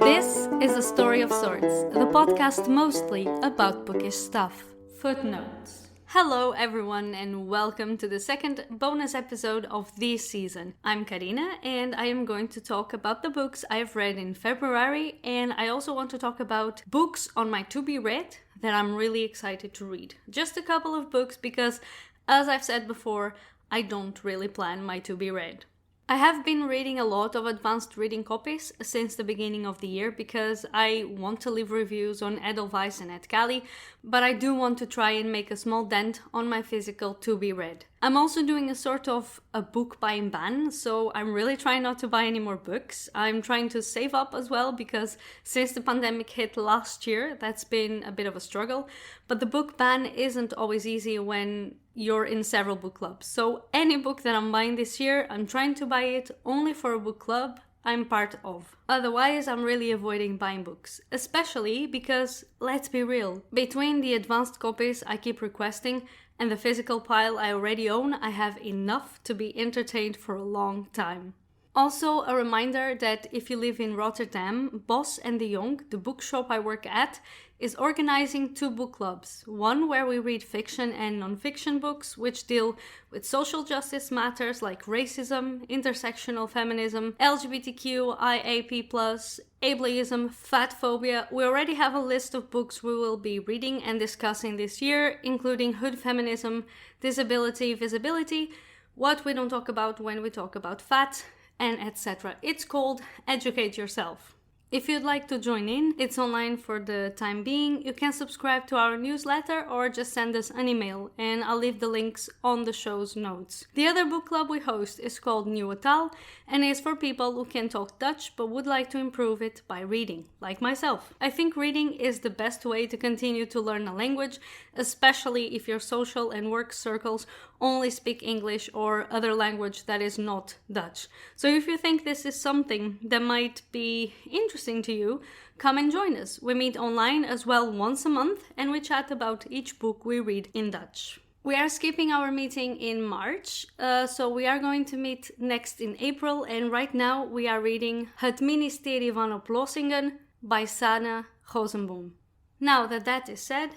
This is A Story of Sorts, the podcast mostly about bookish stuff. Footnotes. Hello everyone and welcome to the second bonus episode of this season. I'm Karina and I am going to talk about the books I've read in February, and I also want to talk about books on my to be read that I'm really excited to read. Just a couple of books because, as I've said before, I don't really plan my to be read. I have been reading a lot of advanced reading copies since the beginning of the year because I want to leave reviews on Edelweiss and Edcali, but I do want to try and make a small dent on my physical to be read. I'm also doing a sort of a book buying ban, so I'm really trying not to buy any more books. I'm trying to save up as well because since the pandemic hit last year, that's been a bit of a struggle, but the book ban isn't always easy when you're in several book clubs. So any book that I'm buying this year, I'm trying to buy it only for a book club I'm part of. Otherwise, I'm really avoiding buying books, especially because, let's be real, between the advanced copies I keep requesting and the physical pile I already own, I have enough to be entertained for a long time. Also, a reminder that if you live in Rotterdam, Bos and de Jong, the bookshop I work at, is organizing 2 book clubs. One where we read fiction and non-fiction books which deal with social justice matters like racism, intersectional feminism, LGBTQ, IAP+, ableism, fat phobia. We already have a list of books we will be reading and discussing this year, including hood feminism, disability, visibility, what we don't talk about when we talk about fat, and etc. It's called Educate Yourself. If you'd like to join in, it's online for the time being. You can subscribe to our newsletter or just send us an email, and I'll leave the links on the show's notes. The other book club we host is called Nieuwe Taal and is for people who can talk Dutch but would like to improve it by reading, like myself. I think reading is the best way to continue to learn a language, especially if your social and work circles only speak English or other language that is not Dutch. So if you think this is something that might be interesting to you, come and join us. We meet online as well once a month and we chat about each book we read in Dutch. We are skipping our meeting in March, so we are going to meet next in April, and right now we are reading Het Ministerie van Oplossingen by Sanne Rosenboom. Now that is said,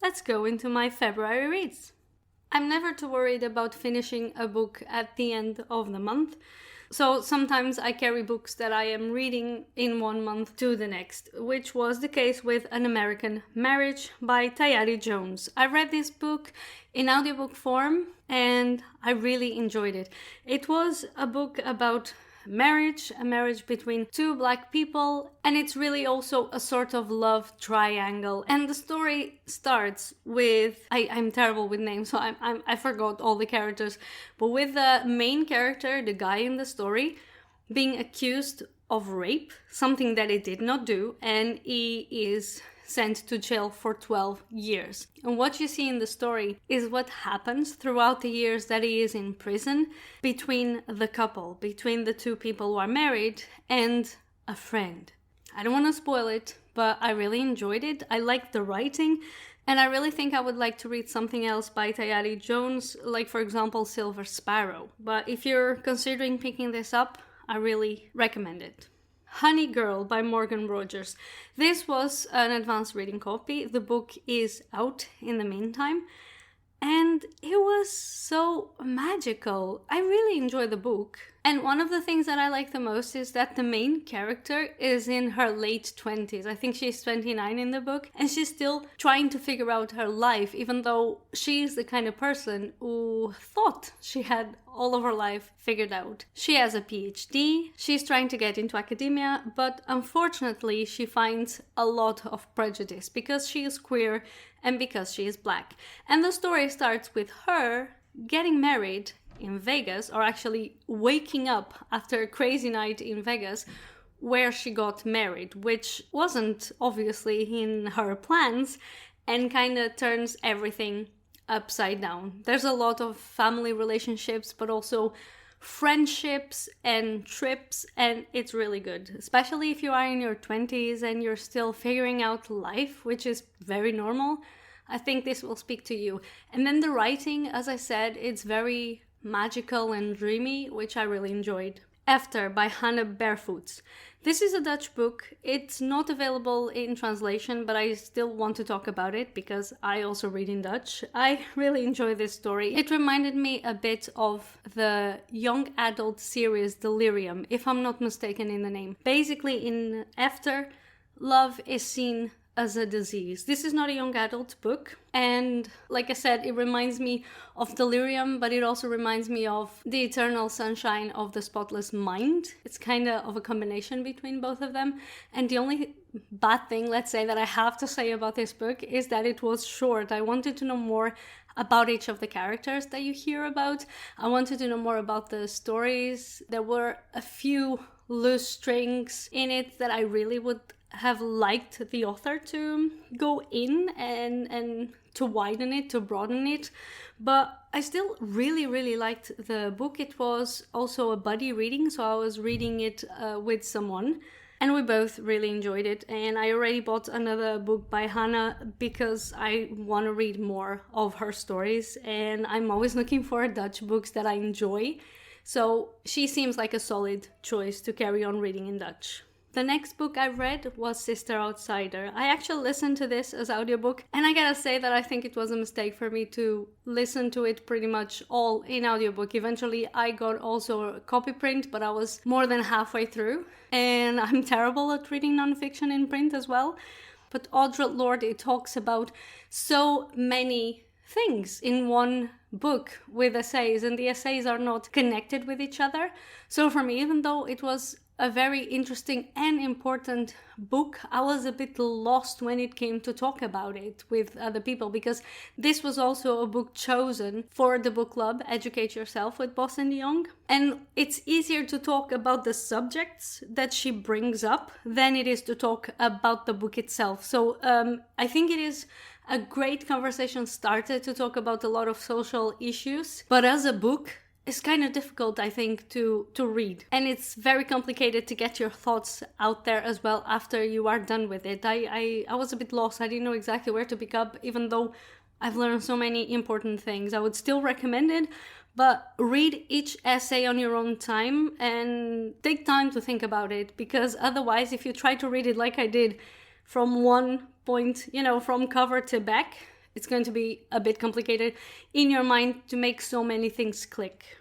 let's go into my February reads. I'm never too worried about finishing a book at the end of the month. So sometimes I carry books that I am reading in one month to the next, which was the case with An American Marriage by Tayari Jones. I read this book in audiobook form and I really enjoyed it. It was a book about a marriage between 2 black people, and it's really also a sort of love triangle. And the story starts with, I'm terrible with names, so I forgot all the characters, but with the main character, the guy in the story, being accused of rape, something that he did not do, and he is sent to jail for 12 years. And what you see in the story is what happens throughout the years that he is in prison between the couple, between the 2 people who are married and a friend. I don't want to spoil it, but I really enjoyed it. I liked the writing, and I really think I would like to read something else by Tayari Jones, like for example Silver Sparrow. But if you're considering picking this up, I really recommend it. Honey Girl by Morgan Rogers. This was an advanced reading copy. The book is out in the meantime, and it was so magical. I really enjoyed the book. And one of the things that I like the most is that the main character is in her late 20s. I think she's 29 in the book, and she's still trying to figure out her life, even though she's the kind of person who thought she had all of her life figured out. She has a PhD, she's trying to get into academia, but unfortunately she finds a lot of prejudice because she is queer and because she is black. And the story starts with her getting married in Vegas, or actually waking up after a crazy night in Vegas where she got married, which wasn't obviously in her plans and kind of turns everything upside down. There's a lot of family relationships, but also friendships and trips, and it's really good, especially if you are in your 20s and you're still figuring out life, which is very normal. I think this will speak to you. And then the writing, as I said, it's very magical and dreamy, which I really enjoyed. Efter by Hanna Bervoets. This is a Dutch book. It's not available in translation, but I still want to talk about it because I also read in Dutch. I really enjoy this story. It reminded me a bit of the young adult series Delirium, if I'm not mistaken in the name. Basically, in Efter, love is seen as a disease. This is not a young adult book, and like I said, it reminds me of Delirium, but it also reminds me of The Eternal Sunshine of the Spotless Mind. It's kind of a combination between both of them, and the only bad thing, let's say, that I have to say about this book is that it was short. I wanted to know more about each of the characters that you hear about. I wanted to know more about the stories. There were a few loose strings in it that I really would have liked the author to go in and to widen it, to broaden it. But I still really liked the book. It was also a buddy reading, so I was reading it with someone. And we both really enjoyed it. And I already bought another book by Hanna because I want to read more of her stories. And I'm always looking for Dutch books that I enjoy. So she seems like a solid choice to carry on reading in Dutch. The next book I read was Sister Outsider. I actually listened to this as audiobook, and I gotta say that I think it was a mistake for me to listen to it pretty much all in audiobook. Eventually I got also a copy print, but I was more than halfway through, and I'm terrible at reading nonfiction in print as well. But Audre Lorde talks about so many things in one book with essays, and the essays are not connected with each other. So for me, even though it was a very interesting and important book, I was a bit lost when it came to talk about it with other people, because this was also a book chosen for the book club Educate Yourself with Boss and Young, and it's easier to talk about the subjects that she brings up than it is to talk about the book itself. So I think it is a great conversation starter to talk about a lot of social issues, but as a book, it's kind of difficult, I think, to read. And it's very complicated to get your thoughts out there as well after you are done with it. I was a bit lost. I didn't know exactly where to pick up, even though I've learned so many important things. I would still recommend it, but read each essay on your own time and take time to think about it, because otherwise, if you try to read it like I did from one point, from cover to back, it's going to be a bit complicated in your mind to make so many things click.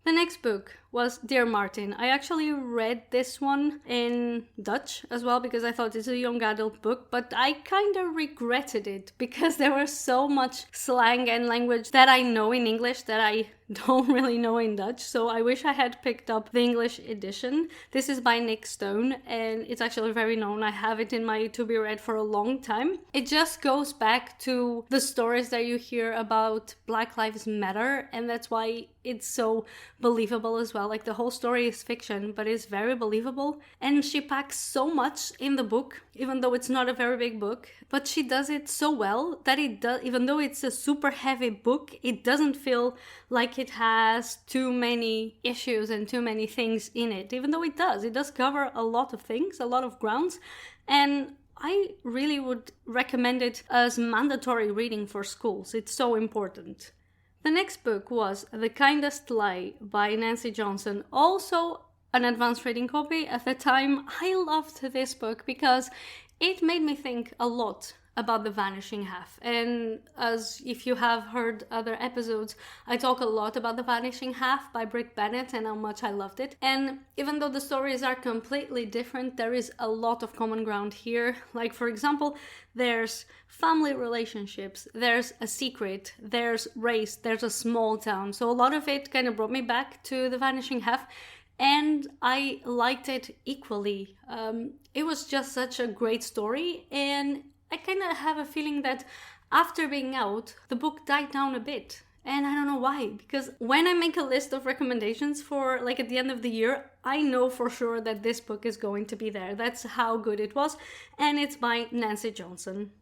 The next book was Dear Martin. I actually read this one in Dutch as well because I thought it's a young adult book, but I kind of regretted it because there was so much slang and language that I know in English that I don't really know in Dutch, so I wish I had picked up the English edition. This is by Nick Stone, and it's actually very known. I have it in my to be read for a long time. It just goes back to the stories that you hear about Black Lives Matter, and that's why it's so believable as well. Like, the whole story is fiction, but it's very believable, and she packs so much in the book, even though it's not a very big book, but she does it so well that it does, even though it's a super heavy book, it doesn't feel like it has too many issues and too many things in it, even though it does cover a lot of things, a lot of grounds, and I really would recommend it as mandatory reading for schools. It's so important. The next book was The Kindest Lie by Nancy Johnson, also an advanced reading copy. At the time, I loved this book because it made me think a lot about the vanishing half. And as if you have heard other episodes, I talk a lot about The Vanishing Half by Britt Bennett and how much I loved it. And even though the stories are completely different, there is a lot of common ground here. Like, for example, there's family relationships, there's a secret, there's race, there's a small town. So a lot of it kind of brought me back to The Vanishing Half, and I liked it equally. It was just such a great story, and I kind of have a feeling that after being out, the book died down a bit. And I don't know why, because when I make a list of recommendations for like at the end of the year, I know for sure that this book is going to be there. That's how good it was. And it's by Nancy Johnson.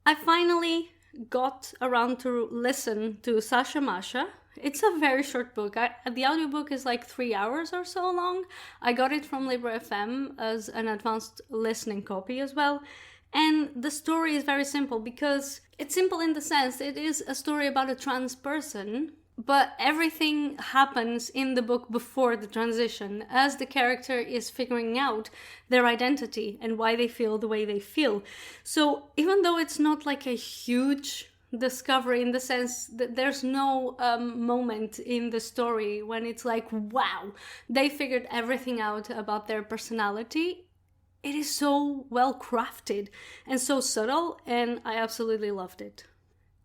I finally got around to listen to Sasha, Masha. It's a very short book. The audiobook is like 3 hours or so long. I got it from Libra FM as an advanced listening copy as well. And the story is very simple because it's simple in the sense it is a story about a trans person, But everything happens in the book before the transition, as the character is figuring out their identity and why they feel the way they feel. So even though it's not like a huge discovery in the sense that there's no moment in the story when it's like, wow, they figured everything out about their personality. It is so well crafted and so subtle, and I absolutely loved it.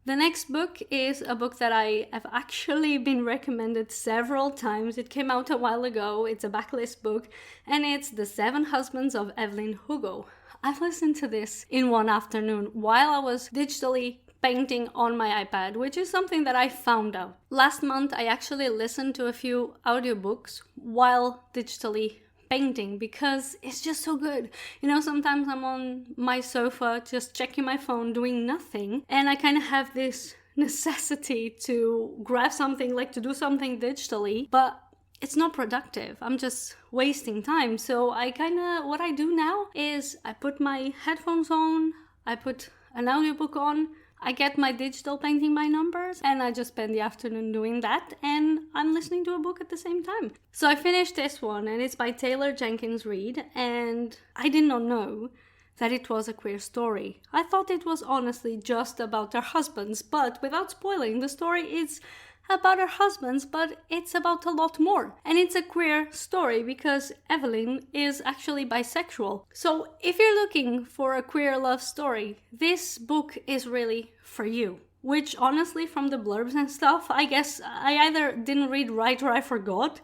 The next book is a book that I have actually been recommended several times. It came out a while ago. It's a backlist book, and it's The 7 Husbands of Evelyn Hugo. I've listened to this in one afternoon while I was digitally painting on my iPad, which is something that I found out. Last month, I actually listened to a few audiobooks while digitally painting because it's just so good. You know, sometimes I'm on my sofa just checking my phone, doing nothing, and I kind of have this necessity to grab something, like to do something digitally, but it's not productive. I'm just wasting time. So what I do now is I put my headphones on, I put an audiobook on, I get my digital painting by numbers, and I just spend the afternoon doing that, and I'm listening to a book at the same time. So I finished this one, and it's by Jenkins Reid, and I did not know that it was a queer story. I thought it was honestly just about their husbands, but without spoiling, the story is about her husbands, but it's about a lot more. And it's a queer story because Evelyn is actually bisexual. So if you're looking for a queer love story, this book is really for you. Which honestly, from the blurbs and stuff, I guess I either didn't read right or I forgot.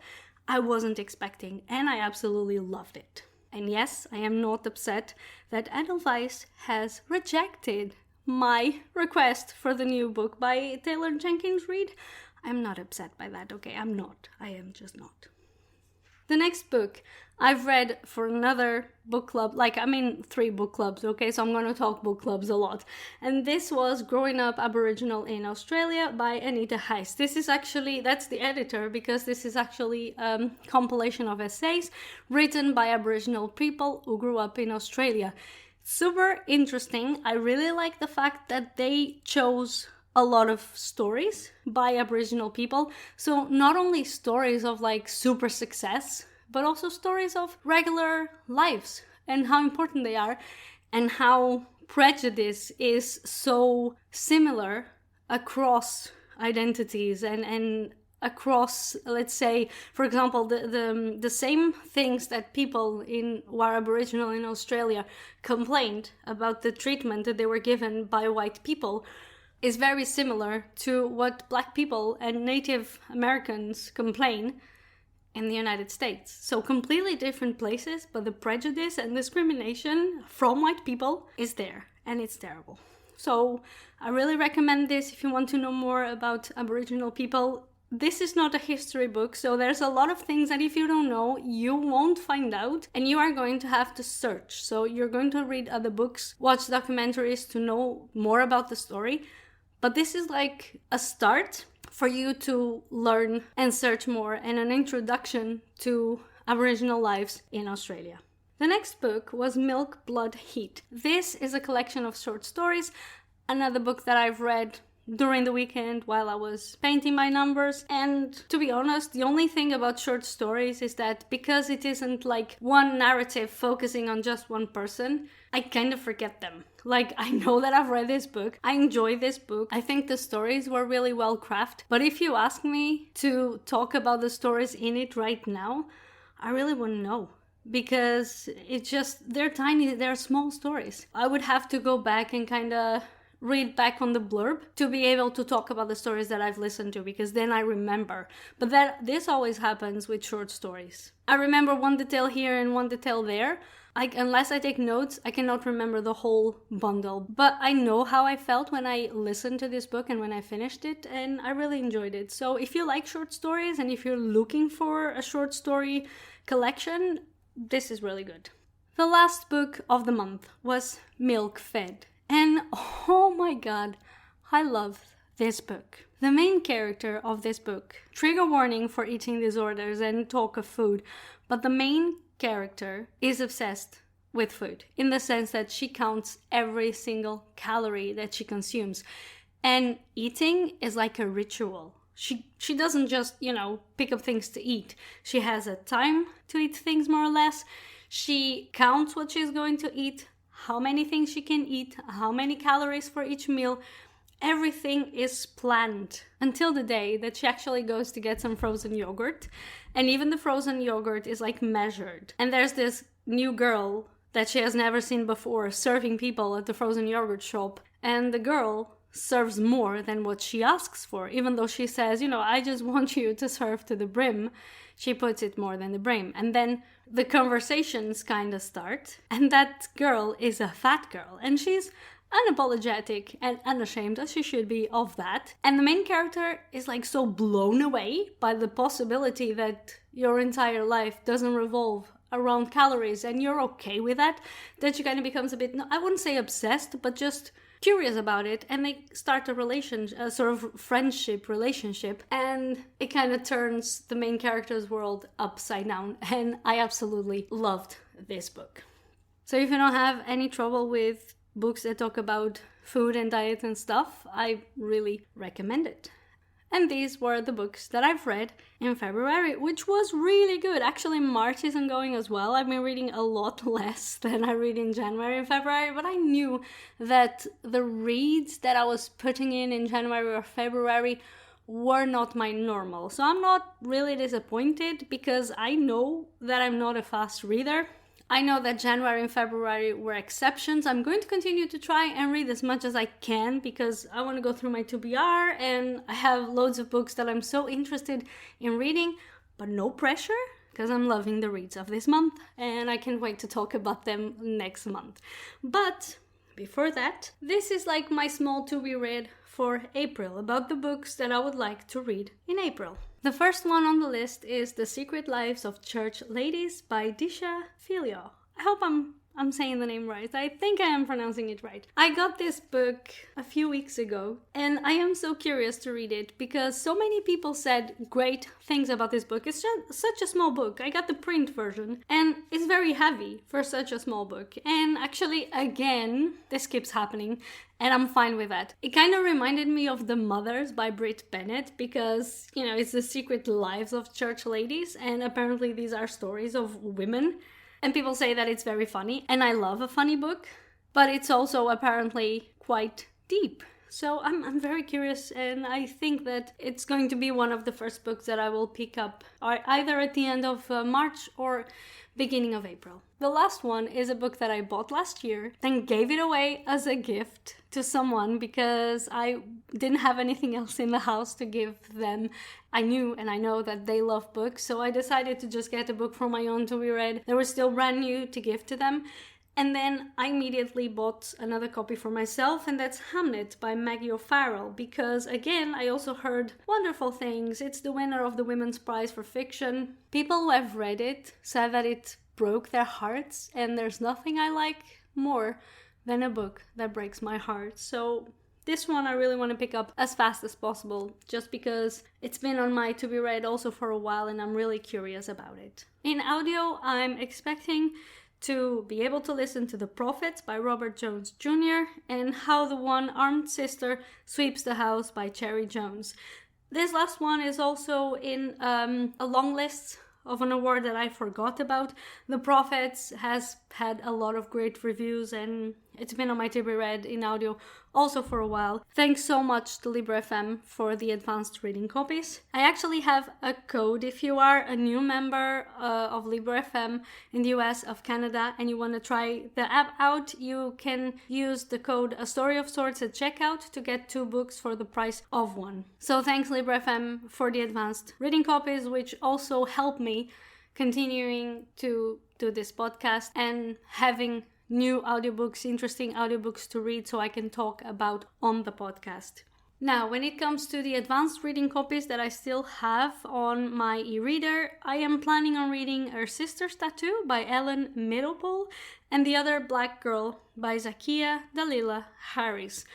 I wasn't expecting, and I absolutely loved it. And yes, I am not upset that Edelweiss has rejected my request for the new book by Jenkins Reid. I'm not upset by that, okay? I'm not. I am just not. The next book I've read for another book club, 3 book clubs, okay? So I'm going to talk book clubs a lot. And this was Growing Up Aboriginal in Australia by Anita Heiss. This is actually, that's the editor, because this is actually a compilation of essays written by Aboriginal people who grew up in Australia. Super interesting. I really like the fact that they chose a lot of stories by Aboriginal people. So not only stories of super success, but also stories of regular lives and how important they are and how prejudice is so similar across identities and across, let's say, for example, the same things that people who are Aboriginal in Australia complained about the treatment that they were given by white people is very similar to what Black people and Native Americans complain in the United States. So completely different places, but the prejudice and discrimination from white people is there, and it's terrible. So I really recommend this if you want to know more about Aboriginal people. This is not a history book, so there's a lot of things that if you don't know, you won't find out, and you are going to have to search. So you're going to read other books, watch documentaries to know more about the story. But this is like a start for you to learn and search more, and an introduction to Aboriginal lives in Australia. The next book was Milk, Blood, Heat. This is a collection of short stories, another book that I've read during the weekend while I was painting by numbers. And to be honest, the only thing about short stories is that because it isn't like one narrative focusing on just one person, I kind of forget them. I know that I've read this book. I enjoy this book. I think the stories were really well crafted. But if you ask me to talk about the stories in it right now, I really wouldn't know. Because they're tiny, they're small stories. I would have to go back and kind of read back on the blurb to be able to talk about the stories that I've listened to, because then I remember. But this always happens with short stories. I remember one detail here and one detail there. Unless I take notes, I cannot remember the whole bundle. But I know how I felt when I listened to this book and when I finished it, and I really enjoyed it. So if you like short stories and if you're looking for a short story collection, this is really good. The last book of the month was Milk Fed. And oh my god, I love this book. The main character of this book, trigger warning for eating disorders and talk of food, but the main character is obsessed with food in the sense that she counts every single calorie that she consumes. And eating is like a ritual She doesn't just, pick up things to eat. She has a time to eat things, more or less. She counts what she's going to eat, how many things she can eat, how many calories for each meal. Everything is planned until the day that she actually goes to get some frozen yogurt. And even the frozen yogurt is like measured. And there's this new girl that she has never seen before serving people at the frozen yogurt shop. And the girl serves more than what she asks for. Even though she says, I just want you to serve to the brim, she puts it more than the brim. And then the conversations kind of start. And that girl is a fat girl. And she's unapologetic and unashamed, as she should be, of that. And the main character is like so blown away by the possibility that your entire life doesn't revolve around calories and you're okay with that she kind of becomes a bit, I wouldn't say obsessed, but just curious about it. And they start a sort of friendship relationship, and it kind of turns the main character's world upside down. And I absolutely loved this book. So if you don't have any trouble with books that talk about food and diet and stuff, I really recommend it. And these were the books that I've read in February, which was really good. Actually, March isn't going as well. I've been reading a lot less than I read in January and February, but I knew that the reads that I was putting in January or February were not my normal. So I'm not really disappointed, because I know that I'm not a fast reader. I know that January and February were exceptions. I'm going to continue to try and read as much as I can, because I want to go through my TBR and I have loads of books that I'm so interested in reading, but no pressure, because I'm loving the reads of this month and I can't wait to talk about them next month. But before that, this is like my small to be read for April, about the books that I would like to read in April. The first one on the list is The Secret Lives of Church Ladies by Deesha Philyaw. I hope I'm saying the name right. I think I am pronouncing it right. I got this book a few weeks ago and I am so curious to read it, because so many people said great things about this book. It's just such a small book. I got the print version and it's very heavy for such a small book. And actually, again, this keeps happening and I'm fine with that. It kind of reminded me of The Mothers by Brit Bennett, because, it's the secret lives of church ladies, and apparently these are stories of women. And people say that it's very funny, and I love a funny book, but it's also apparently quite deep. So I'm very curious, and I think that it's going to be one of the first books that I will pick up either at the end of March or beginning of April. The last one is a book that I bought last year, then gave it away as a gift to someone because I didn't have anything else in the house to give them. I knew and I know that they love books, so I decided to just get a book from my own to be read. They were still brand new to give to them. And then I immediately bought another copy for myself, and that's Hamnet by Maggie because, again, I also heard wonderful things. It's the winner of the Women's Prize for Fiction. People who have read it said that it broke their hearts, and there's nothing I like more than a book that breaks my heart. So this one I really want to pick up as fast as possible, just because it's been on my to be read also for a while, and I'm really curious about it. In audio, I'm expecting to be able to listen to The Prophets by Robert Jones Jr. and How the One-Armed Sister Sweeps the House by Cherie Jones. This last one is also in a long list of an award that I forgot about. The Prophets has had a lot of great reviews, and it's been on my to be read in audio also for a while. Thanks so much to Libre.fm for the advanced reading copies. I actually have a code if you are a new member of Libre.fm in the US, of Canada, and you want to try the app out. You can use the code A Story of Sorts at checkout to get 2 books for the price of 1. So thanks Libre.fm for the advanced reading copies, which also help me continuing to do this podcast and having new audiobooks, interesting audiobooks to read so I can talk about on the podcast. Now, when it comes to the advanced reading copies that I still have on my e-reader, I am planning on reading Her Sister's Tattoo by Ellen Meerpol and The Other Black Girl by Zakiya, Dalila, Heiss.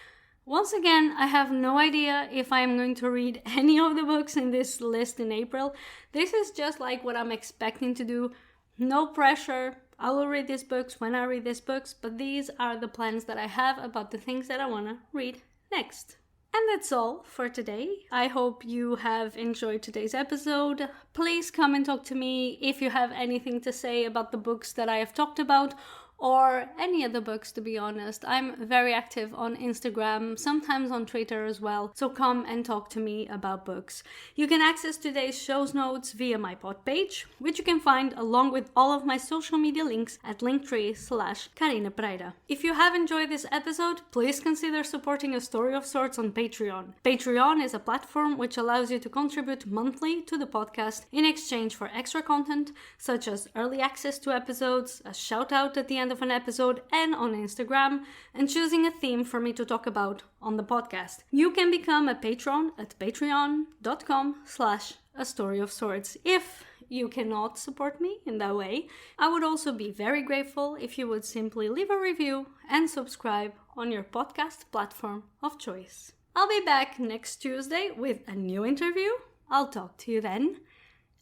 Once again, I have no idea if I am going to read any of the books in this list in April. This is just like what I'm expecting to do. No pressure. I will read these books when I read these books, but these are the plans that I have about the things that I want to read next. And that's all for today. I hope you have enjoyed today's episode. Please come and talk to me if you have anything to say about the books that I have talked about, or any other books, to be honest. I'm very active on Instagram, sometimes on Twitter as well, so come and talk to me about books. You can access today's show's notes via my pod page, which you can find along with all of my social media links at linktree/Carina Pereira. If you have enjoyed this episode, please consider supporting A Story of Sorts on Patreon. Patreon is a platform which allows you to contribute monthly to the podcast in exchange for extra content, such as early access to episodes, a shout out at the end of an episode and on Instagram, and choosing a theme for me to talk about on the podcast. You can become a patron at patreon.com/A Story of Sorts if you cannot support me in that way. I would also be very grateful if you would simply leave a review and subscribe on your podcast platform of choice. I'll be back next Tuesday with a new interview. I'll talk to you then,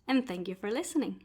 and thank you for listening.